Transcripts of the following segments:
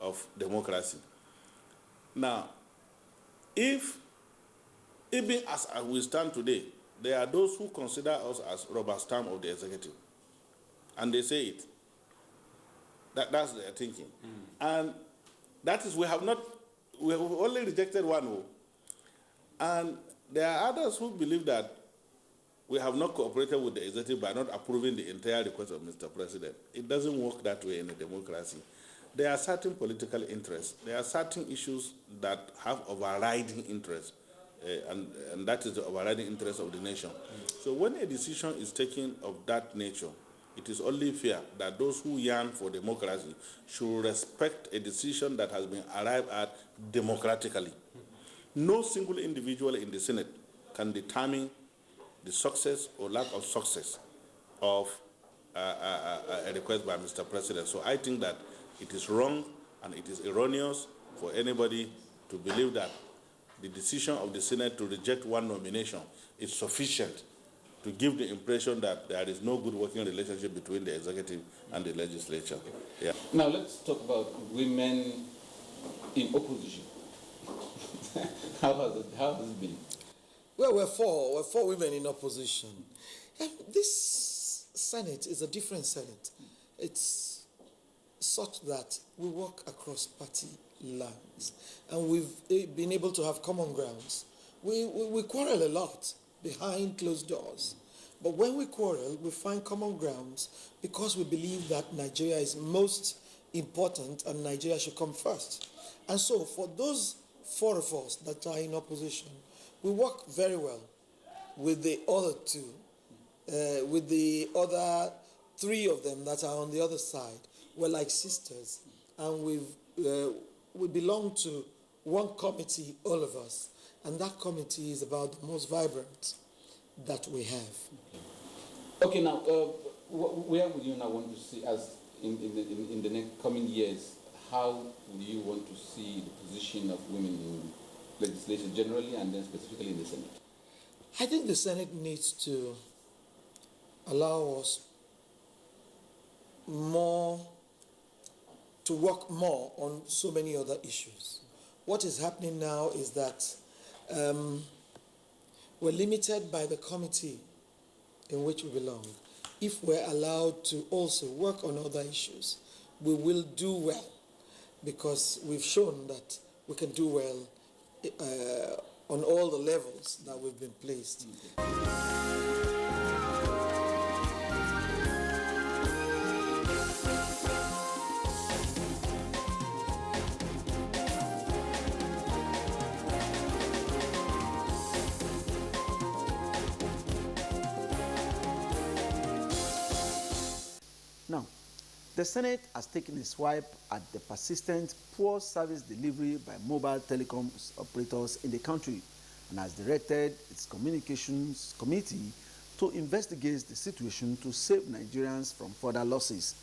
of democracy. Now, if even as we stand today, there are those who consider us as rubber stamp of the executive, and they say it. That's their thinking. And that is, we have only rejected one. And there are others who believe that we have not cooperated with the executive by not approving the entire request of Mr. President. It doesn't work that way in a democracy. There are certain political interests. There are certain issues that have overriding interests, and that is the overriding interest of the nation. So when a decision is taken of that nature, it is only fair that those who yearn for democracy should respect a decision that has been arrived at democratically. No single individual in the Senate can determine the success or lack of success of a request by Mr. President. So I think that it is wrong and it is erroneous for anybody to believe that the decision of the Senate to reject one nomination is sufficient to give the impression that there is no good working relationship between the executive and the legislature. Yeah. Now let's talk about women in opposition. How has it been? Well, we're four women in opposition. And this Senate is a different Senate. It's such that we work across party lines, and we've been able to have common grounds. We quarrel a lot behind closed doors, but when we quarrel, we find common grounds because we believe that Nigeria is most important and Nigeria should come first. And so for those four of us that are in opposition, we work very well with the other two, with the other three of them that are on the other side. We're like sisters, and we belong to one committee, all of us, and that committee is about the most vibrant that we have. Okay, now, where would you now want to see us in the next coming years? How do you want to see the position of women in legislation generally and then specifically in the Senate? I think the Senate needs to allow us to work more on so many other issues. What is happening now is that we're limited by the committee in which we belong. If we're allowed to also work on other issues, we will do well, because we've shown that we can do well on all the levels that we've been placed. Now, the Senate has taken a swipe at the persistent poor service delivery by mobile telecoms operators in the country and has directed its communications committee to investigate the situation to save Nigerians from further losses.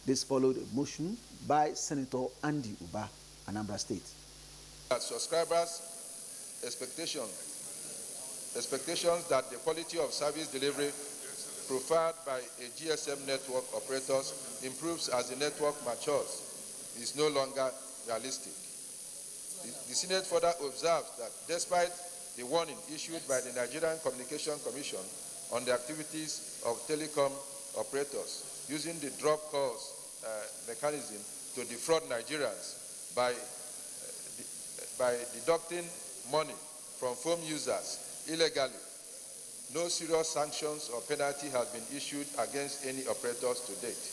This followed a motion by Senator Andy Barr, Anambra State. Subscribers' expectations that the quality of service delivery preferred by a GSM network operators improves as the network matures is no longer realistic. The Senate further observes that despite the warning issued by the Nigerian Communication Commission on the activities of telecom operators using the drop calls mechanism to defraud Nigerians by deducting money from phone users illegally, no serious sanctions or penalty has been issued against any operators to date.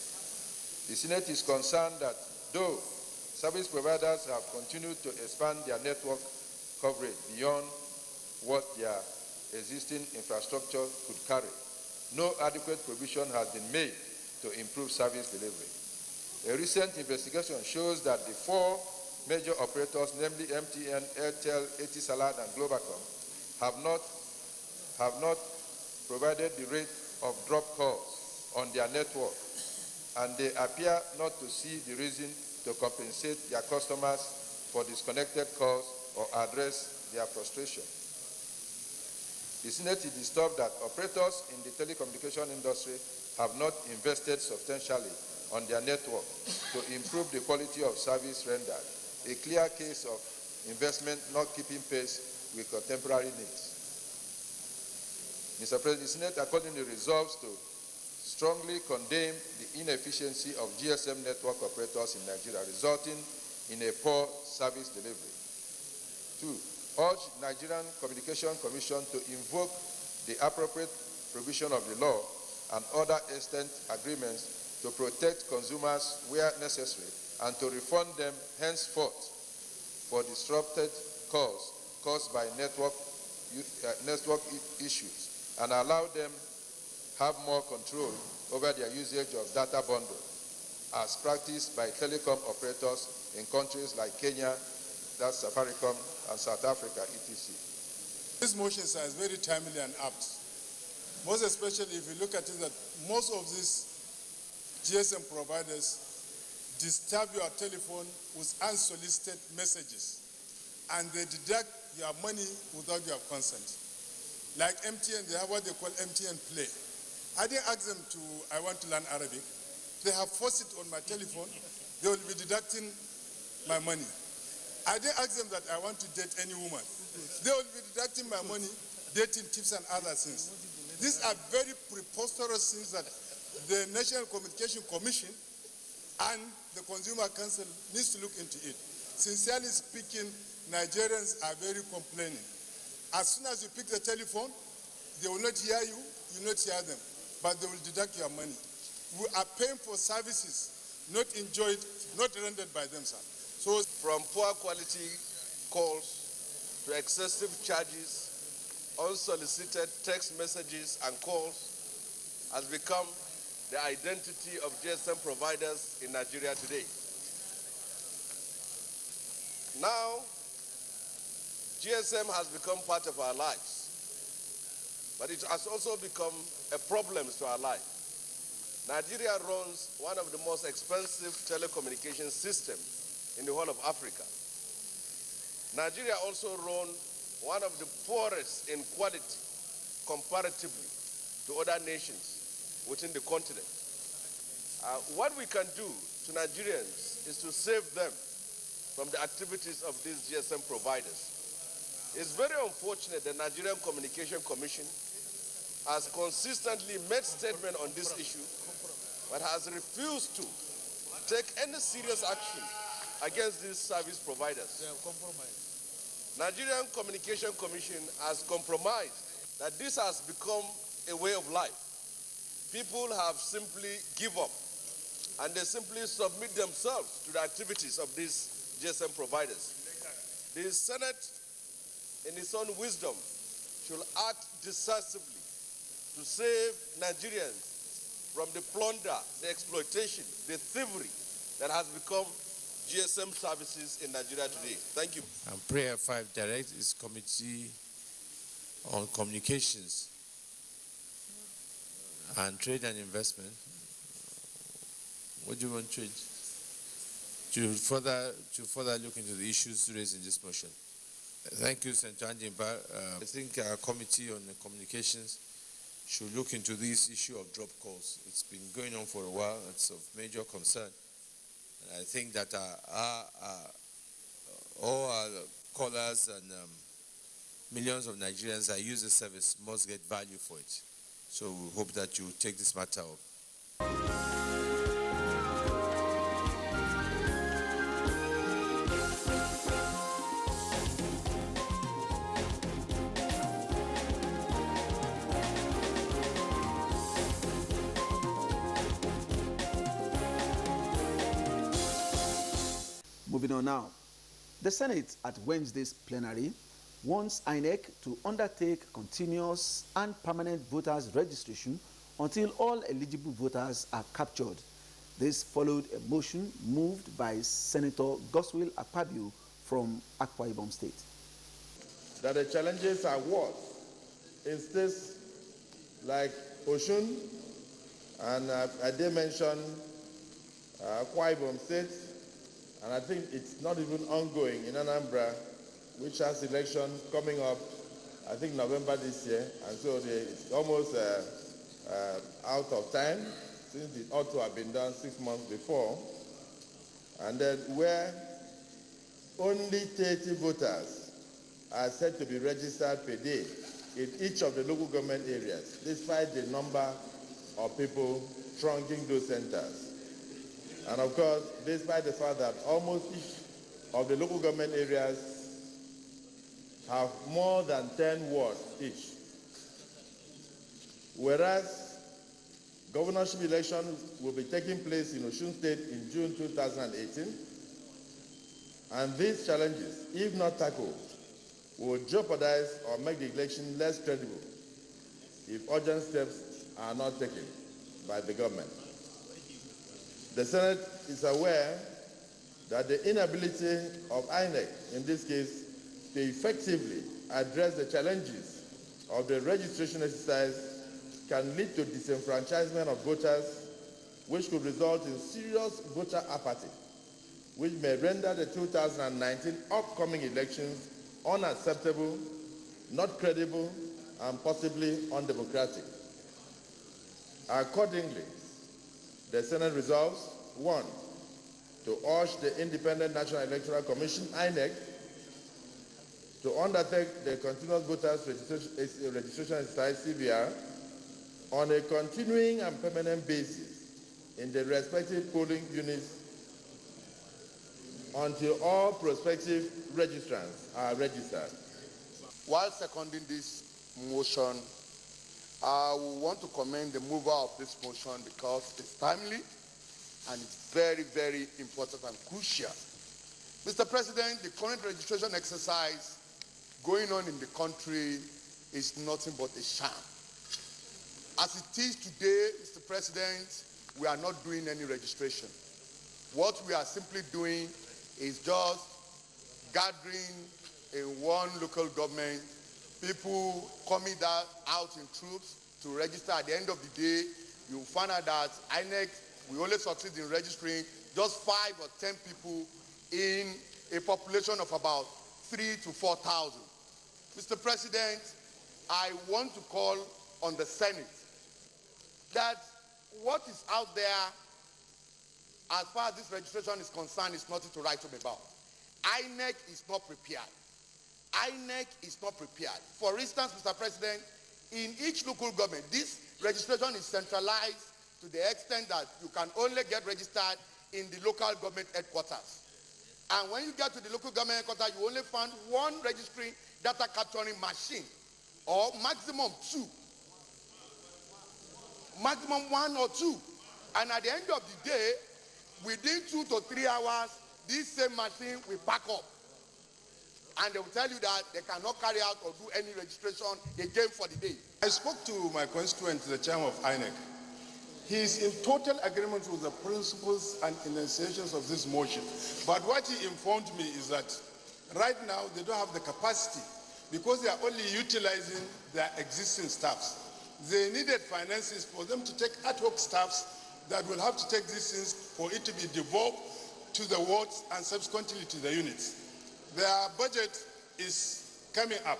The Senate is concerned that though service providers have continued to expand their network coverage beyond what their existing infrastructure could carry, no adequate provision has been made to improve service delivery. A recent investigation shows that the four major operators, namely MTN, Airtel, Etisalat, and Globacom, have not provided the rate of drop calls on their network, and they appear not to see the reason to compensate their customers for disconnected calls or address their frustration. The Senate is disturbed that operators in the telecommunication industry have not invested substantially on their network to improve the quality of service rendered, a clear case of investment not keeping pace with contemporary needs. Mr. President, the Senate accordingly resolves to strongly condemn the inefficiency of GSM network operators in Nigeria, resulting in a poor service delivery. 2, urge Nigerian Communication Commission to invoke the appropriate provision of the law and other extant agreements to protect consumers where necessary and to refund them henceforth for disrupted costs caused by network issues and allow them have more control over their usage of data bundle as practiced by telecom operators in countries like Kenya, that's Safaricom, and South Africa, etc. This motion, sir, is very timely and apt. Most especially if you look at it that most of these GSM providers disturb your telephone with unsolicited messages and they deduct your money without your consent. Like MTN, they have what they call MTN Play. I didn't ask them I want to learn Arabic. They have forced it on my telephone. They will be deducting my money. I didn't ask them that I want to date any woman. They will be deducting my money, dating tips and other things. These are very preposterous things that the National Communication Commission and the Consumer Council needs to look into it. Sincerely speaking, Nigerians are very complaining. As soon as you pick the telephone, they will not hear you, you will not hear them, but they will deduct your money. We are paying for services not enjoyed, not rendered by them, sir. So from poor quality calls to excessive charges, unsolicited text messages and calls has become the identity of GSM providers in Nigeria today. Now, GSM has become part of our lives, but it has also become a problem to our life. Nigeria runs one of the most expensive telecommunication systems in the whole of Africa. Nigeria also runs one of the poorest in quality comparatively to other nations within the continent. What we can do to Nigerians is to save them from the activities of these GSM providers. It's very unfortunate the Nigerian Communication Commission has consistently made statements on this issue, but has refused to take any serious action against these service providers. Nigerian Communication Commission has compromised that this has become a way of life. People have simply given up and they simply submit themselves to the activities of these GSM providers. The Senate, in its own wisdom, should act decisively to save Nigerians from the plunder, the exploitation, the thievery that has become GSM services in Nigeria today. Thank you. And Prayer 5 Direct is Committee on Communications and Trade and Investment. What do you want to further look into the issues raised in this motion? Thank you, Sen Andy Barr. I think our Committee on Communications should look into this issue of drop calls. It's been going on for a while. It's of major concern. I think that all our callers and millions of Nigerians that use the service must get value for it. So we hope that you take this matter up. Moving on now. The Senate at Wednesday's plenary wants INEC to undertake continuous and permanent voters registration until all eligible voters are captured. This followed a motion moved by Senator Godswill Akpabio from Akwa Ibom State. That the challenges are worse in states like Osun, and I did mention Akwa Ibom State, and I think it's not even ongoing in Anambra, which has election coming up, I think November this year, and so it's almost out of time. since it ought to have been done 6 months before, and then where only 30 voters are said to be registered per day in each of the local government areas, despite the number of people thronging those centers. And of course, despite the fact that almost each of the local government areas have more than 10 wards each. Whereas governorship elections will be taking place in Osun State in June 2018, and these challenges, if not tackled, will jeopardize or make the election less credible if urgent steps are not taken by the government. The Senate is aware that the inability of INEC, in this case, to effectively address the challenges of the registration exercise can lead to disenfranchisement of voters, which could result in serious voter apathy, which may render the 2019 upcoming elections unacceptable, not credible, and possibly undemocratic. Accordingly, the Senate resolves, 1, to urge the Independent National Electoral Commission, INEC, to undertake the Continuous Voters Registration Exercise, CVR, on a continuing and permanent basis in the respective polling units until all prospective registrants are registered. While seconding this motion, I want to commend the mover of this motion because it's timely and it's very, very important and crucial. Mr. President, the current registration exercise going on in the country is nothing but a sham. As it is today, Mr. President, we are not doing any registration. What we are simply doing is just gathering in one local government, people coming out in troops to register. At the end of the day, you'll find out that INEC, we only succeed in registering just 5 or 10 people in a population of about 3,000 to 4,000. Mr. President, I want to call on the Senate that what is out there as far as this registration is concerned is nothing to write home about. INEC is not prepared. INEC is not prepared. For instance, Mr. President, in each local government, this registration is centralized to the extent that you can only get registered in the local government headquarters. And when you get to the local government headquarters, you only find one registering data capturing machine, or maximum 2. Maximum 1 or 2. And at the end of the day, within 2 to 3 hours, this same machine will pack up. And they will tell you that they cannot carry out or do any registration again for the day. I spoke to my constituent, the chairman of INEC. He is in total agreement with the principles and enunciations of this motion. But what he informed me is that right now they don't have the capacity because they are only utilizing their existing staffs. They needed finances for them to take ad hoc staffs that will have to take these things for it to be devolved to the wards and subsequently to the units. Their budget is coming up,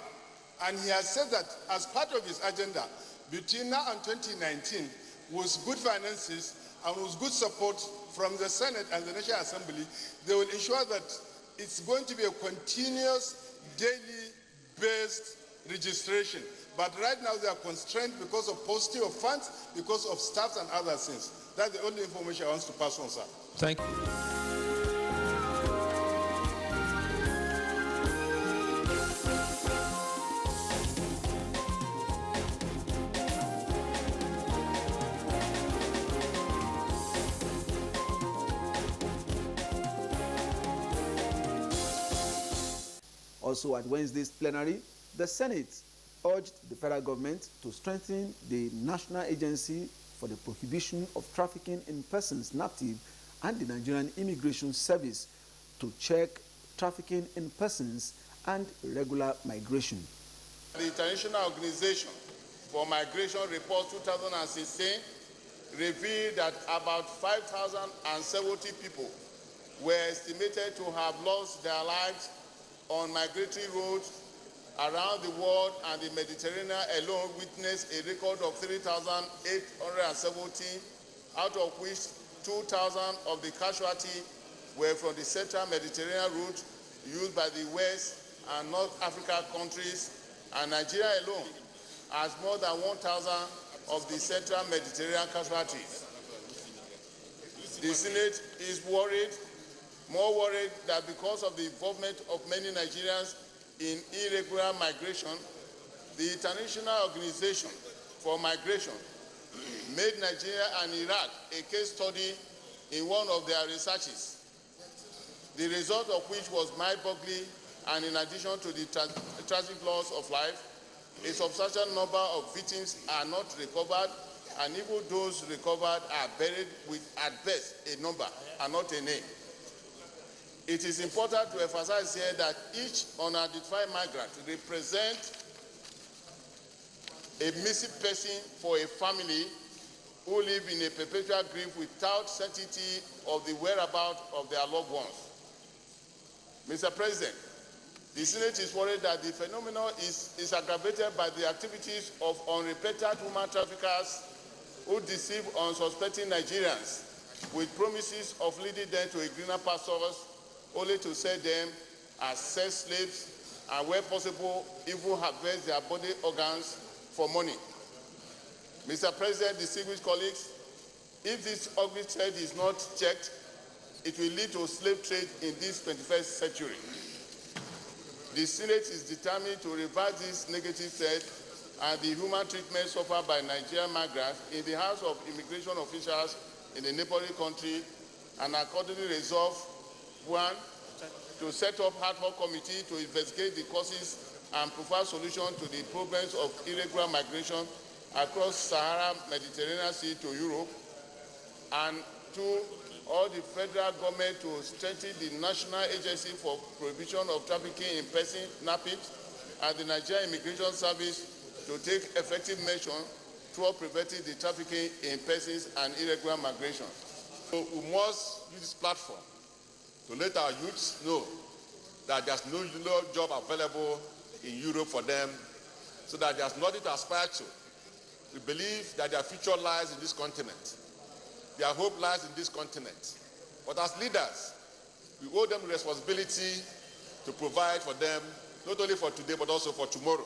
and he has said that as part of his agenda, between now and 2019, with good finances and with good support from the Senate and the National Assembly, they will ensure that it's going to be a continuous, daily-based registration. But right now they are constrained because of paucity of funds, because of staff and other things. That's the only information I want to pass on, sir. Thank you. Also at Wednesday's plenary, the Senate urged the federal government to strengthen the National Agency for the Prohibition of Trafficking in Persons, NAPTIP, and the Nigerian Immigration Service to check trafficking in persons and irregular migration. The International Organization for Migration Report 2016 revealed that about 5,070 people were estimated to have lost their lives on migratory routes around the world, and the Mediterranean alone witnessed a record of 3,870 out of which 2,000 of the casualties were from the Central Mediterranean route used by the West and North Africa countries, and Nigeria alone has more than 1,000 of the Central Mediterranean casualties. The Senate is worried, more worried, that because of the involvement of many Nigerians in irregular migration, the International Organization for Migration made Nigeria and Iraq a case study in one of their researches, the result of which was mind-boggling, and in addition to the tragic loss of life, a substantial number of victims are not recovered, and even those recovered are buried with, at best, a number and not a name. It is important to emphasize here that each unidentified migrant represents a missing person for a family who live in a perpetual grief without certainty of the whereabouts of their loved ones. Mr. President, the Senate is worried that the phenomenon is aggravated by the activities of unrepentant human traffickers who deceive unsuspecting Nigerians with promises of leading them to a greener pastures, only to sell them as sex slaves and, where possible, even harvest their body organs for money. Mr. President, distinguished colleagues, if this ugly trade is not checked, it will lead to slave trade in this 21st century. The Senate is determined to reverse this negative trend and the human treatment suffered by Nigerian migrants in the House of Immigration Officials in the neighboring country, and accordingly resolve, 1, to set up ad hoc committee to investigate the causes and provide solutions to the problems of irregular migration across Sahara Mediterranean Sea to Europe, and 2, all the federal government to strengthen the National Agency for Prohibition of Trafficking in Persons, NAPIT, and the Nigerian Immigration Service to take effective measures toward preventing the trafficking in persons and irregular migration. So we must use this platform to let our youths know that there's no job available in Europe for them, so that there's nothing to aspire to. We believe that their future lies in this continent. Their hope lies in this continent. But as leaders, we owe them the responsibility to provide for them, not only for today, but also for tomorrow.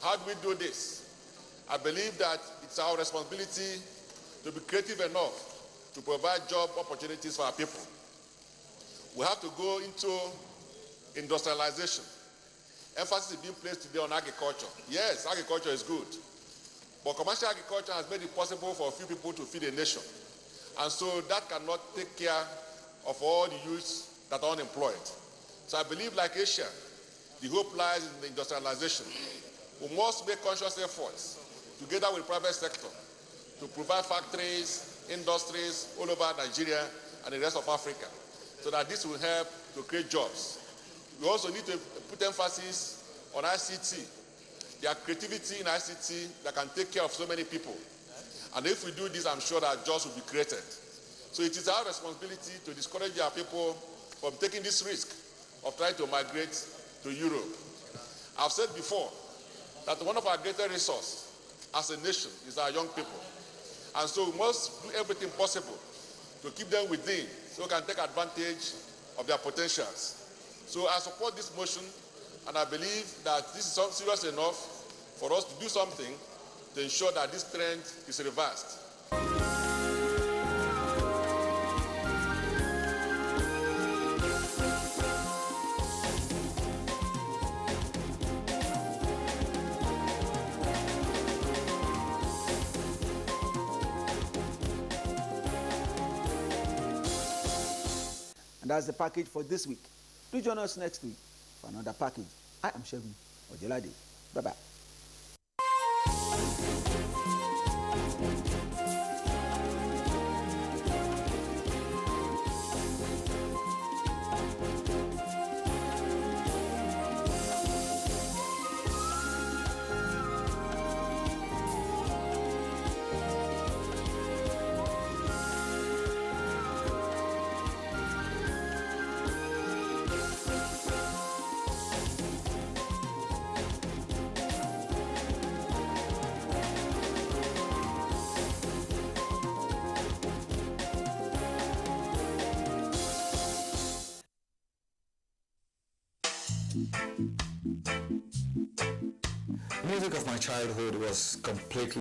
How do we do this? I believe that it's our responsibility to be creative enough to provide job opportunities for our people. We have to go into industrialization. Emphasis is being placed today on agriculture. Yes, agriculture is good. But commercial agriculture has made it possible for a few people to feed a nation. And so that cannot take care of all the youths that are unemployed. So I believe, like Asia, the hope lies in the industrialization. We must make conscious efforts, together with the private sector, to provide factories, industries all over Nigeria and the rest of Africa, so that this will help to create jobs. We also need to put emphasis on ICT. There are creativity in ICT that can take care of so many people. And if we do this, I'm sure that jobs will be created. So it is our responsibility to discourage our people from taking this risk of trying to migrate to Europe. I've said before that one of our greatest resources as a nation is our young people. And so we must do everything possible to keep them within so we can take advantage of their potentials. So I support this motion, and I believe that this is serious enough for us to do something to ensure that this trend is reversed. And that's the package for this week. Do join us next week for another package. I am Shegun Ojelade. Bye-bye. The music of my childhood was completely